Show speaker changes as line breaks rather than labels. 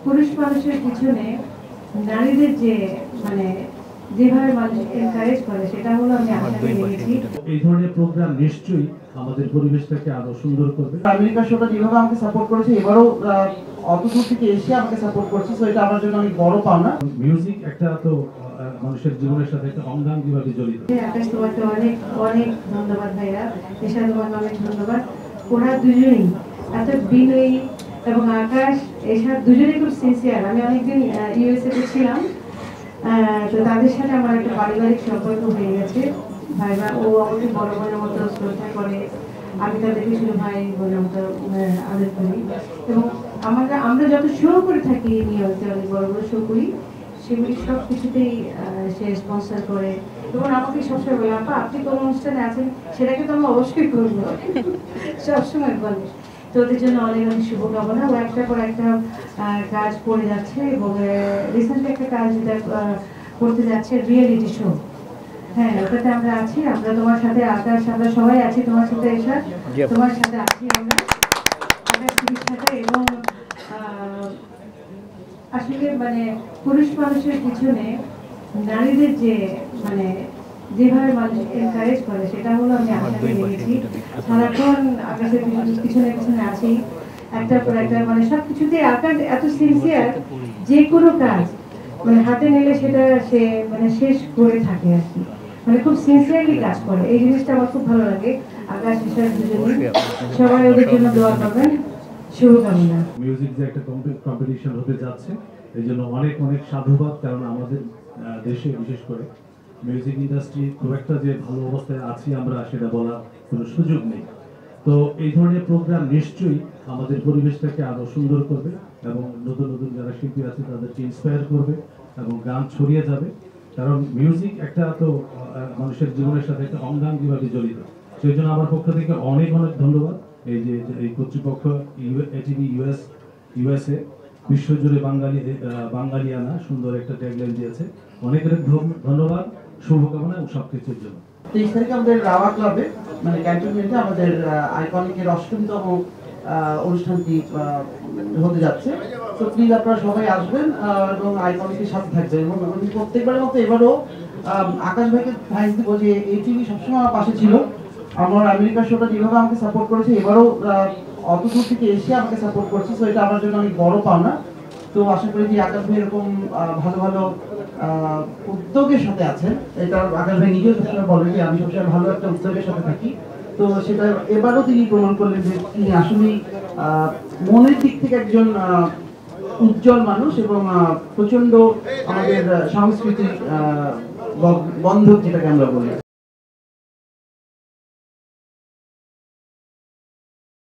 পুরুষ মানুষের পিছনে নারীদের যে মানে যেভাবে মানুষ এনকারেজ করে সেটা হলো আমি আপনাকে বলেছি।
এই ধরনের প্রোগ্রাম নিশ্চয়ই আমাদের পরিবেশটাকে আরো সুন্দর করবে।
আমেরিকা শোটা যেভাবে আমাকে সাপোর্ট করেছে, এবারও অত দূর থেকে এসে আমাকে সাপোর্ট করছে, তো এটা আমার জন্য অনেক বড় পাওনা।
মিউজিক একটা তো মানুষের জীবনের সাথে একটা অঙ্গাঙ্গিভাবে জড়িত।
আকাশ তোমাকে অনেক অনেক ধন্যবাদ ভাইয়া, এসা তোমাকে অনেক ধন্যবাদ। ওরা দুজনেই এত বিনয়ী এবং আকাশ এসা দুজনেই খুব সিনসিয়ার। আমি অনেকদিন ইউএসএ তে ছিলাম, তো তাদের সাথে আমার একটা পারিবারিক সম্পর্ক হয়ে গেছে। ভাইবা ও আমাকে বড় বোনের মতো শ্রদ্ধা করে, আমি তাদেরকে শুধু ভাই বোনের মতো আদর করি। এবং আমরা যত শো করে থাকি নিয়মিত অনেক বড় বড় শো করি, সেগুলি সব কিছুতেই সে স্পন্সর করে এবং আমাকে সবসময় বলে, আপা আপনি কোন অনুষ্ঠানে আছেন সেটাকে তো আমরা অবশ্যই করবো, সবসময় বলে। তো ওদের জন্য অনেক অনেক শুভকামনা। ও একটা পর একটা কাজ করে যাচ্ছে এবং রিসেন্টলি একটা কাজ যেটা করতে যাচ্ছে রিয়েলিটি শো। হ্যাঁ, ওটাতে আমরা আছি, আমরা তোমার সাথে আকাশ, আমরা সবাই আছি তোমার সাথে, এসা তোমার সাথে আছি আমরা আকাশ টিভির সাথে। এবং আসলে মানে পুরুষ মানুষের পিছনে নারীদের যে মানে যেভাবে মানুষ এনকারেজ করে সেটা হলো আমি আপনাকে বলেছি। সারাক্ষণ আকাশের পিছনে পিছনে আছি, একটার পর একটা মানে সবকিছুতে আকাশ এত সিনসিয়ার, যে কোনো কাজ মানে হাতে নিলে সেটা সে মানে শেষ করে থাকে আর কি, মানে খুব সিনসিয়ারলি কাজ করে। এই জিনিসটা আমার খুব ভালো লাগে। আকাশ হিসাবে দুজনে সবাই ওদের জন্য দোয়া করবেন, শুভকামনা।
মিউজিক যে একটা কম্পিটিশন হতে যাচ্ছে, এই জন্য অনেক অনেক সাধুবাদ। কারণ আমাদের দেশে বিশেষ করে মিউজিক ইন্ডাস্ট্রি খুব একটা যে ভালো অবস্থায় আছি আমরা সেটা বলার কোনো সুযোগ নেই। তো এই ধরনের প্রোগ্রাম নিশ্চয়ই আমাদের পরিবেশটাকে আরো সুন্দর করবে এবং নতুন নতুন যারা শিল্পী আছে তাদেরকে ইন্সপায়ার করবে এবং গান ছড়িয়ে যাবে। কারণ মিউজিক একটা তো মানুষের জীবনের সাথে একটা অঙ্গাঙ্গিভাবে জড়িত। সেই জন্য আমার পক্ষ থেকে অনেক অনেক ধন্যবাদ। এই যে এই কর্তৃপক্ষ এটিভি ইউএসএ বিশ্বজুড়ে বাঙালিয়ানা সুন্দর একটা ট্যাগলাইন দিয়েছে। অনেক অনেক ধন্যবাদ, শুভকামনা এবং সবকিছুর জন্য।
23 তারিখে আমাদের রাওয়া ক্লাবে মানে ক্যান্টনমেন্টে আমাদের আইকনিকের 8তম অনুষ্ঠানটি হতে যাচ্ছে। তো প্লিজ আপনারা সবাই আসবেন এবং আইকনিকের সাথে থাকবেন। এবং আমি প্রত্যেকবারের মতো এবারও আকাশ ভাইকে থ্যাঙ্কস দিব যে এই টিভি সবসময় আমার পাশে ছিল। আমার আমেরিকা শোটা যেভাবে আমাকে সাপোর্ট করেছে, এবারও অত দূর থেকে এসে আমাকে সাপোর্ট করছে, তো এটা আমার জন্য অনেক বড় পাওনা। তো আশা করি যে আকাশ ভাই এরকম ভালো ভালো উদ্যোগের সাথে আছেন। এটা আকাশ ভাই নিজেও সবসময় বলেন যে আমি সবসময় ভালো একটা উদ্যোগের সাথে থাকি। তো সেটা এবারও তিনি প্রমাণ করলেন যে তিনি আসলেই মনের দিক থেকে একজন উজ্জ্বল মানুষ এবং প্রচন্ড আমাদের সাংস্কৃতিক বন্ধক যেটাকে আমরা বলি।